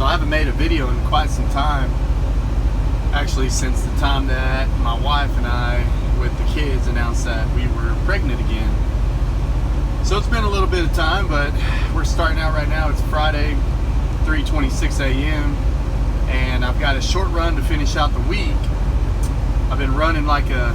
So I haven't made a video in quite some time. Actually, since the time that my wife and I, with the kids, announced that we were pregnant again. So it's been a little bit of time, but we're starting out right now. It's Friday, 3:26 a.m. and I've got a short run to finish out the week. I've been running like a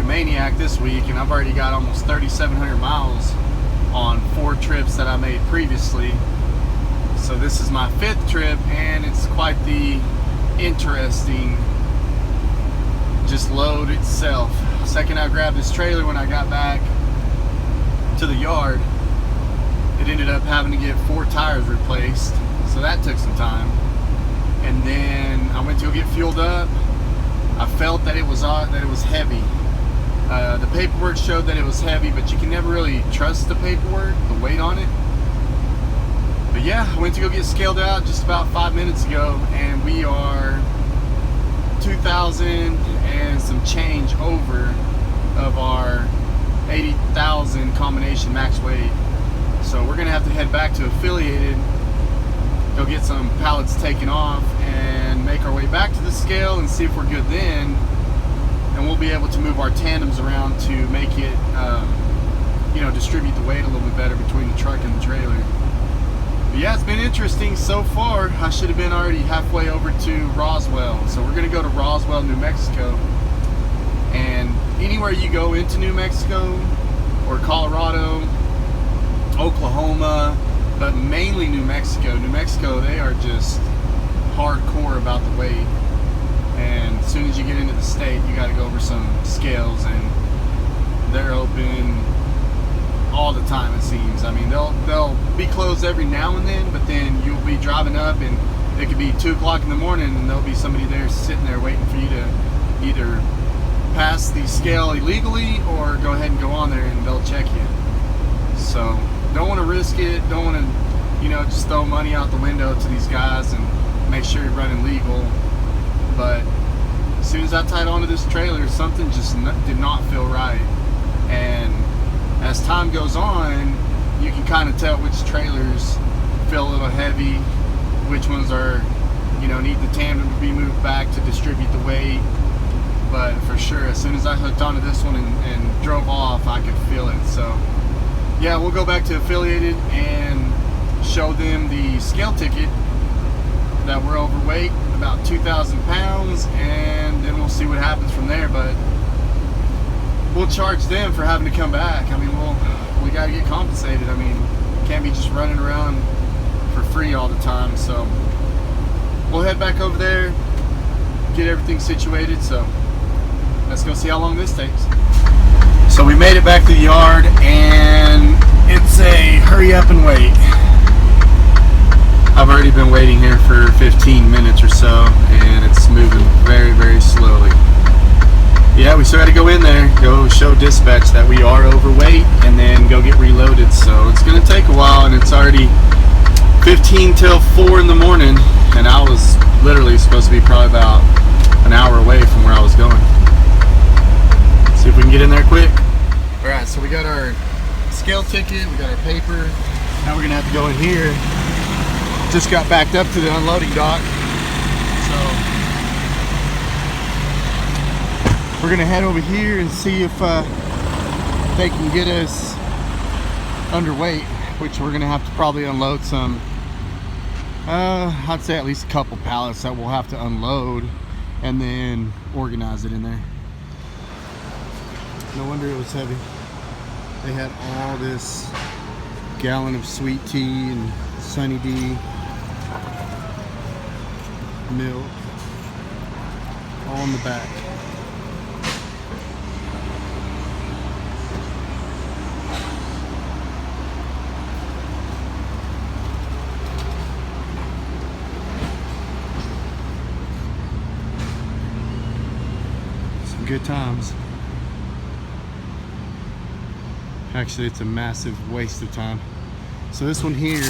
maniac this week, and I've already got almost 3,700 miles on 4 trips that I made previously. So this is my 5th trip, and it's quite the interesting just load itself. Second I grabbed this trailer, when I got back to the yard, it ended up having to get 4 tires replaced, so that took some time. And then I went to go get fueled up. I felt that it was heavy. The paperwork showed that it was heavy, but you can never really trust the paperwork, the weight on it. But yeah, I went to go get scaled out just about 5 minutes ago, and we are 2,000 and some change over of our 80,000 combination max weight. So we're gonna have to head back to Affiliated, go get some pallets taken off, and make our way back to the scale and see if we're good then. And we'll be able to move our tandems around to make it, distribute the weight a little bit better between the truck and the trailer. But yeah, it's been interesting so far. I should have been already halfway over to Roswell. So we're gonna go to Roswell, New Mexico. And anywhere you go into New Mexico or Colorado, Oklahoma, but mainly New Mexico. New Mexico, they are just hardcore about the weight. And as soon as you get into the state, you got to go over some scales, and they're open all the time, it seems. I mean, they'll be closed every now and then, but then you'll be driving up, and it could be 2 o'clock in the morning, and there'll be somebody there sitting there waiting for you to either pass the scale illegally or go ahead and go on there, and they'll check you. So don't want to risk it. Don't want to, just throw money out the window to these guys and make sure you're running legal. But as soon as I tied onto this trailer, something just did not feel right. And as time goes on, you can kind of tell which trailers feel a little heavy, which ones are, need the tandem to be moved back to distribute the weight. But for sure, as soon as I hooked onto this one and drove off, I could feel it. So yeah, we'll go back to Affiliated and show them the scale ticket that we're overweight, about 2,000 pounds, and then we'll see what happens from there. But we'll charge them for having to come back. I mean, we got to get compensated. I mean, can't be just running around for free all the time. So we'll head back over there, get everything situated. So let's go see how long this takes. So we made it back to the yard, and it's a hurry up and wait. I've already been waiting here for 15 minutes or so, and it's moving very, very slowly. Yeah, we still got to go in there, go show dispatch that we are overweight, and then go get reloaded. So it's going to take a while, and it's already 15 till 4 in the morning, and I was literally supposed to be probably about an hour away from where I was going. See if we can get in there quick. Alright, so we got our scale ticket, we got our paper. Now we're going to have to go in here. Just got backed up to the unloading dock. So we're going to head over here and see if they can get us underweight, which we're going to have to probably unload some, I'd say at least a couple pallets that we'll have to unload and then organize it in there. No wonder it was heavy. They had all this gallon of sweet tea and Sunny D milk all in the back. Some good times. Actually, it's a massive waste of time. So this one here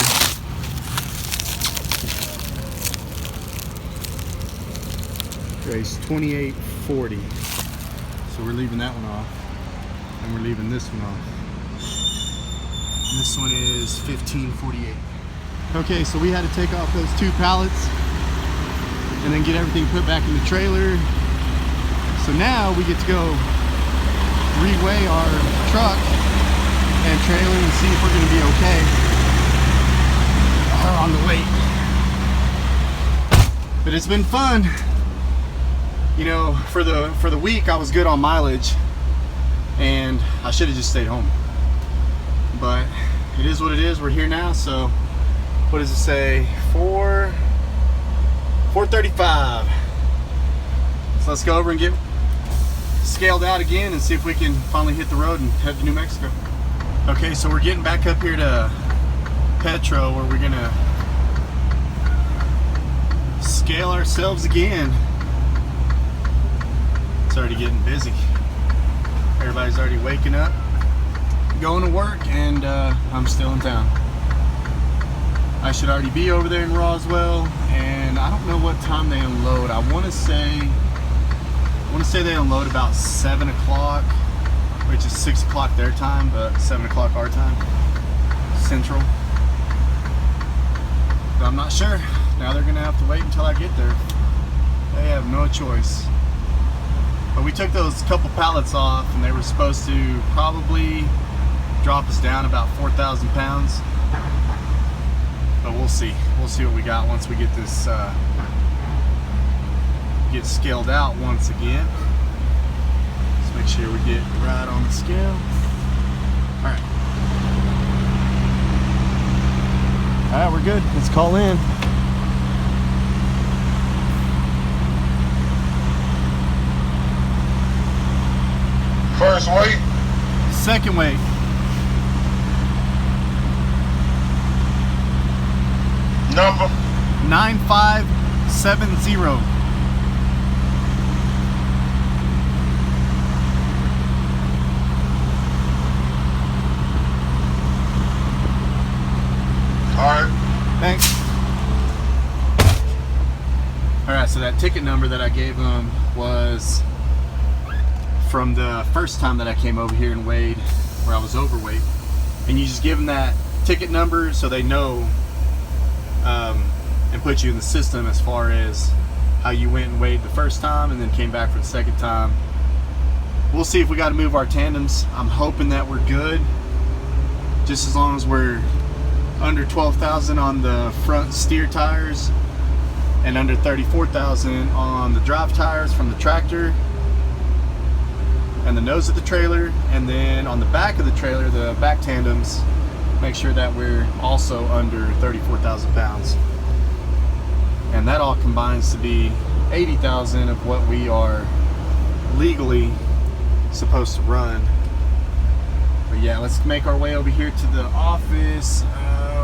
weighs 2840. So we're leaving that one off, and we're leaving this one off. And this one is 1548. Okay, so we had to take off those 2 pallets and then get everything put back in the trailer. So now we get to go reweigh our truck and trailer and see if we're going to be okay on the weight. But it's been fun. You know, for the week I was good on mileage and I should have just stayed home. But it is what it is. We're here now. So what does it say? 435. So let's go over and get scaled out again and see if we can finally hit the road and head to New Mexico. Okay, so we're getting back up here to Petro where we're gonna scale ourselves again. It's already getting busy. Everybody's already waking up, going to work, and I'm still in town. I should already be over there in Roswell, and I don't know what time they unload. I want to say they unload about 7 o'clock, which is 6 o'clock their time, but 7 o'clock our time, Central. But I'm not sure. Now they're gonna have to wait until I get there. They have no choice. But we took those couple pallets off, and they were supposed to probably drop us down about 4,000 pounds. But we'll see. We'll see what we got once we get this get scaled out once again. Let's make sure we get right on the scale. All right. All right, we're good. Let's call in. First weight. Second weight. Number 9570. Alright. Thanks. Alright, so that ticket number that I gave them was from the first time that I came over here and weighed where I was overweight. And you just give them that ticket number so they know and put you in the system as far as how you went and weighed the first time and then came back for the second time. We'll see if we got to move our tandems. I'm hoping that we're good, just as long as we're under 12,000 on the front steer tires and under 34,000 on the drive tires from the tractor and the nose of the trailer, and then on the back of the trailer, the back tandems, make sure that we're also under 34,000 pounds. And that all combines to be 80,000 of what we are legally supposed to run. But yeah, let's make our way over here to the office.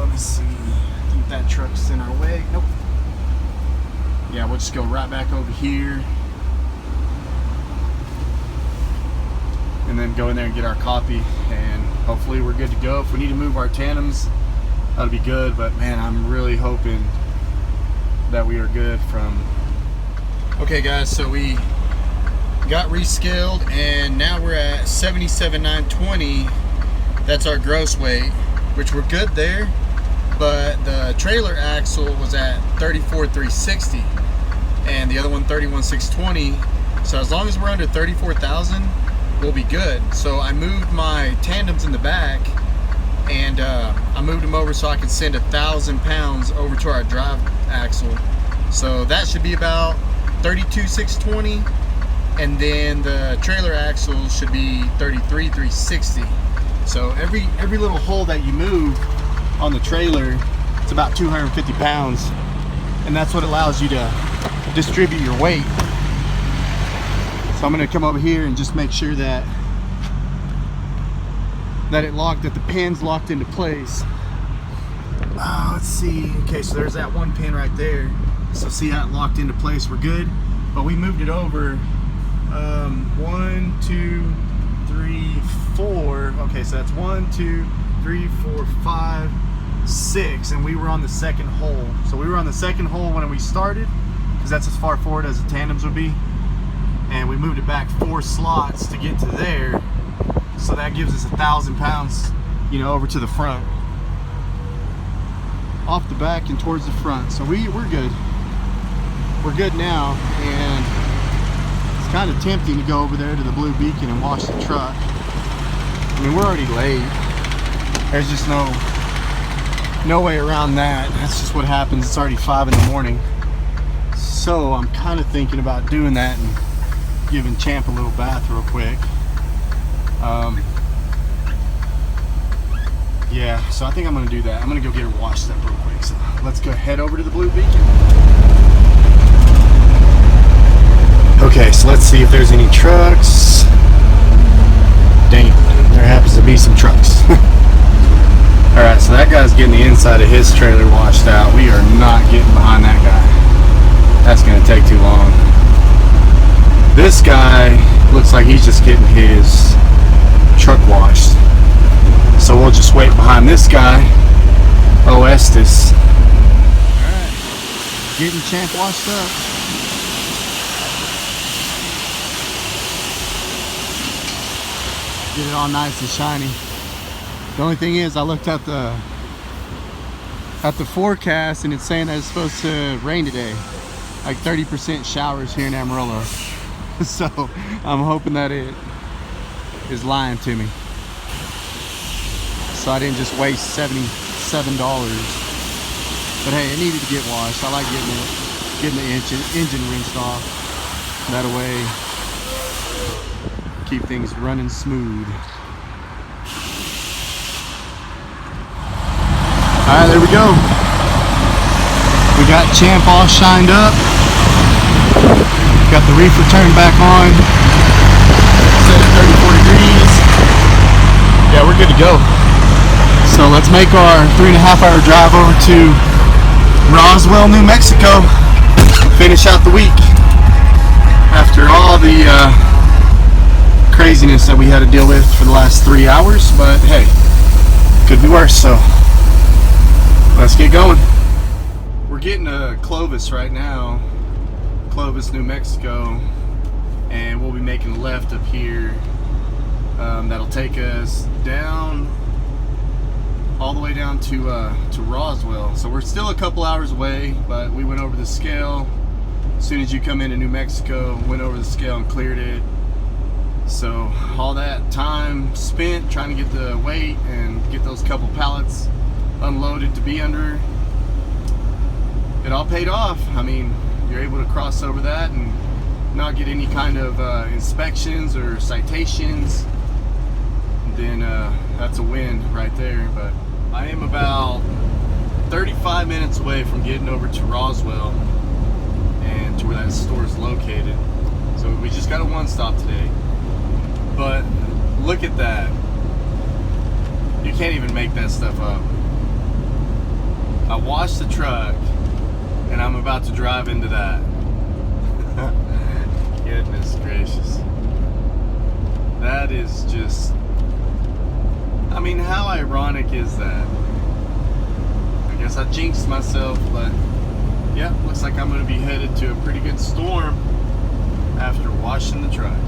Let's see, I think that truck's in our way. Nope. Yeah, we'll just go right back over here and then go in there and get our copy, and hopefully we're good to go. If we need to move our tandems, that'll be good, but man, I'm really hoping that we are good from... Okay guys, so we got rescaled and now we're at 77,920. That's our gross weight, which we're good there, but the trailer axle was at 34,360 and the other one 31,620. So as long as we're under 34,000, we'll be good. So I moved my tandems in the back, and I moved them over so I could send 1,000 pounds over to our drive axle. So that should be about 32,620, and then the trailer axle should be 33,360. So every little hole that you move on the trailer, it's about 250 pounds, and that's what allows you to distribute your weight. So I'm going to come over here and just make sure that the pin's locked into place. Let's see. Okay, so there's that one pin right there. So see how it locked into place? We're good. But we moved it over 1, 2, 3, 4. Okay, so that's 1, 2, 3, 4, 5, 6, and we were on the second hole. So we were on the second hole when we started, because that's as far forward as the tandems would be. And we moved it back 4 slots to get to there. So that gives us 1,000 pounds, you know, over to the front. off the back and towards the front. So we're good. We're good now, and it's kind of tempting to go over there to the Blue Beacon and wash the truck. I mean, we're already late. There's just no way around that. That's just what happens. It's already 5 in the morning. So I'm kind of thinking about doing that and giving Champ a little bath real quick. Yeah, so I think I'm gonna do that. I'm gonna go get her washed up real quick. So let's go head over to the Blue Beacon. Okay, so let's see if there's any trucks. Dang, there happens to be some trucks. Alright, so that guy's getting the inside of his trailer washed out. We are not getting behind that guy. That's gonna take too long. This guy looks like he's just getting his truck washed. So we'll just wait behind this guy, Estes. Alright, getting Champ washed up. Get it all nice and shiny. The only thing is, I looked at the forecast and it's saying that it's supposed to rain today. Like 30% showers here in Amarillo. So I'm hoping that it is lying to me. So I didn't just waste $77. But hey, it needed to get washed. I like getting the engine rinsed off. That way, keep things running smooth. Alright, there we go. We got Champ all shined up. Got the reefer turned back on. Set at 34 degrees. Yeah, we're good to go. So let's make our 3.5-hour drive over to Roswell, New Mexico. Finish out the week. After all the craziness that we had to deal with for the last 3 hours, but hey, could be worse, so let's get going. We're getting to Clovis right now, Clovis, New Mexico, and we'll be making a left up here. That'll take us down, all the way down to Roswell. So we're still a couple hours away, but we went over the scale. As soon as you come into New Mexico, went over the scale and cleared it. So all that time spent trying to get the weight and get those couple pallets unloaded to be under, it all paid off. I mean, you're able to cross over that and not get any kind of inspections or citations. Then that's a win right there. But I am about 35 minutes away from getting over to Roswell and to where that store is located. So we just got a one stop today. But look at that. You can't even make that stuff up. I washed the truck and I'm about to drive into that. Goodness gracious. That is just, I mean, how ironic is that? I guess I jinxed myself, but yeah, looks like I'm going to be headed to a pretty good storm after washing the truck.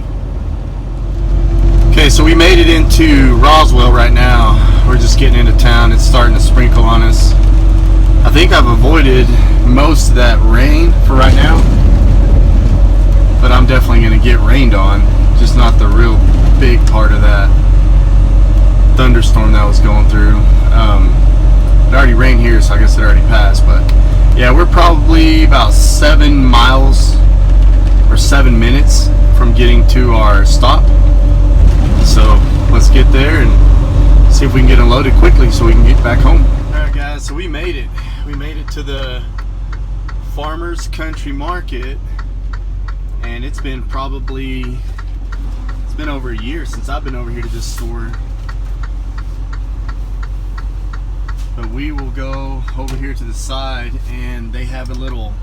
Okay, so we made it into Roswell right now. We're just getting into town. It's starting to sprinkle on us. I think I've avoided most of that rain for right now, but I'm definitely going to get rained on, just not the real big part of that thunderstorm that was going through. It already rained here, so I guess it already passed, but yeah, we're probably about 7 miles or 7 minutes from getting to our stop. So let's get there and see if we can get unloaded quickly so we can get back home. Alright guys, so we made it. We made it to the Farmers Country Market, and it's been over a year since I've been over here to this store. But we will go over here to the side, and they have a lift,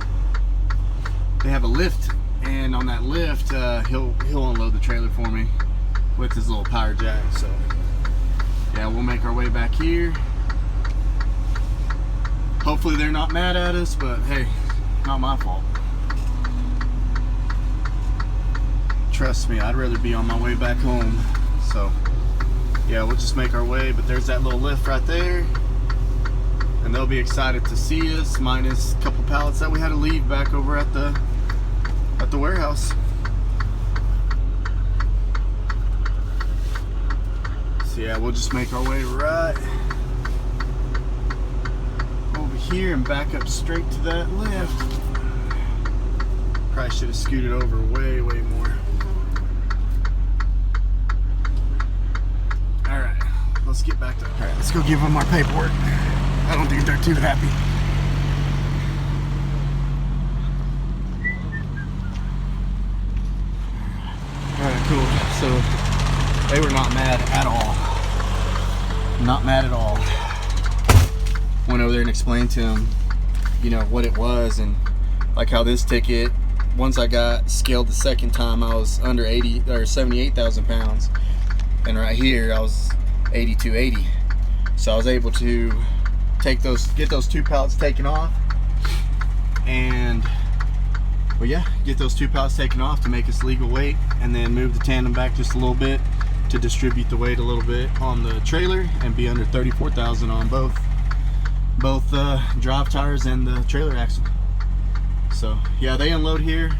and on that lift he'll unload the trailer for me with his little power jack. So yeah, we'll make our way back here. Hopefully they're not mad at us, but hey, not my fault. Trust me, I'd rather be on my way back home. So yeah, we'll just make our way, but there's that little lift right there. and they'll be excited to see us, minus a couple pallets that we had to leave back over at the warehouse. So yeah, we'll just make our way right over here and back up straight to that left. Probably should have scooted over way more. All right, let's get back to. All right, let's go give them our paperwork. I don't think they're too happy. Alright, cool. So they were not mad at all. Not mad at all. Went over there and explained to them, you know, what it was, and like how this ticket, once I got scaled the second time, I was under 80 or 78,000 pounds, and right here I was 8280. So I was able to get those 2 pallets taken off, and well, yeah, get those 2 pallets taken off to make us legal weight, and then move the tandem back just a little bit to distribute the weight a little bit on the trailer and be under 34,000 on both drive tires and the trailer axle. So yeah, they unload here,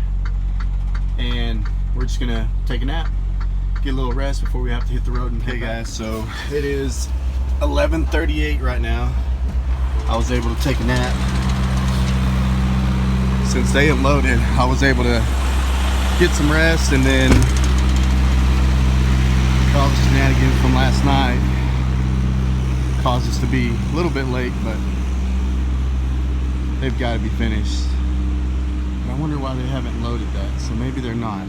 and we're just gonna take a nap, get a little rest before we have to hit the road and head back. Guys, so it is 11:38 right now. I was able to take a nap. Since they unloaded, I was able to get some rest, and then all the shenanigans from last night caused us to be a little bit late, but they've got to be finished. But I wonder why they haven't loaded that, so maybe they're not.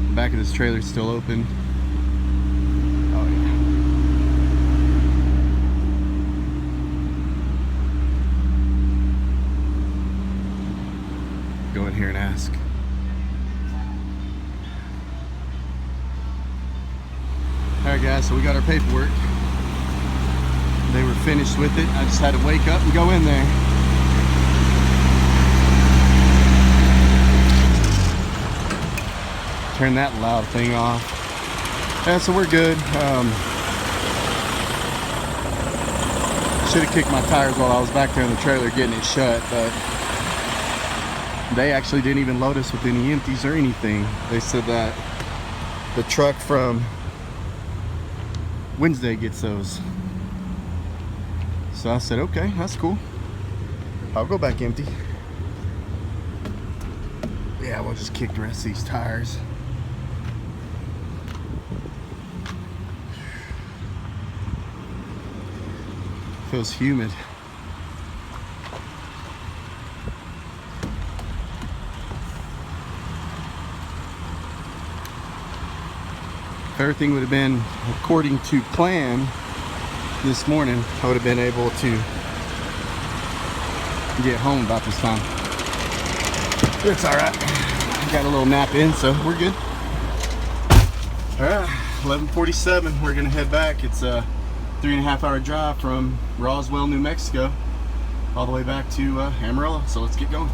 The back of this trailer is still open. Oh yeah. Go in here and ask. Alright guys, so we got our paperwork. They were finished with it. I just had to wake up and go in there. Turn that loud thing off. Yeah, so we're good. Should have kicked my tires while I was back there in the trailer getting it shut, but they actually didn't even load us with any empties or anything. They said that the truck from Wednesday gets those. So I said, okay, that's cool. I'll go back empty. Yeah, we'll just kick the rest of these tires. Feels humid. If everything would have been according to plan this morning, I would have been able to get home about this time. It's all right. Got a little nap in, so we're good. All right, 11:47. We're gonna head back. It's a 3.5 hour drive from Roswell, New Mexico, all the way back to Amarillo. So let's get going.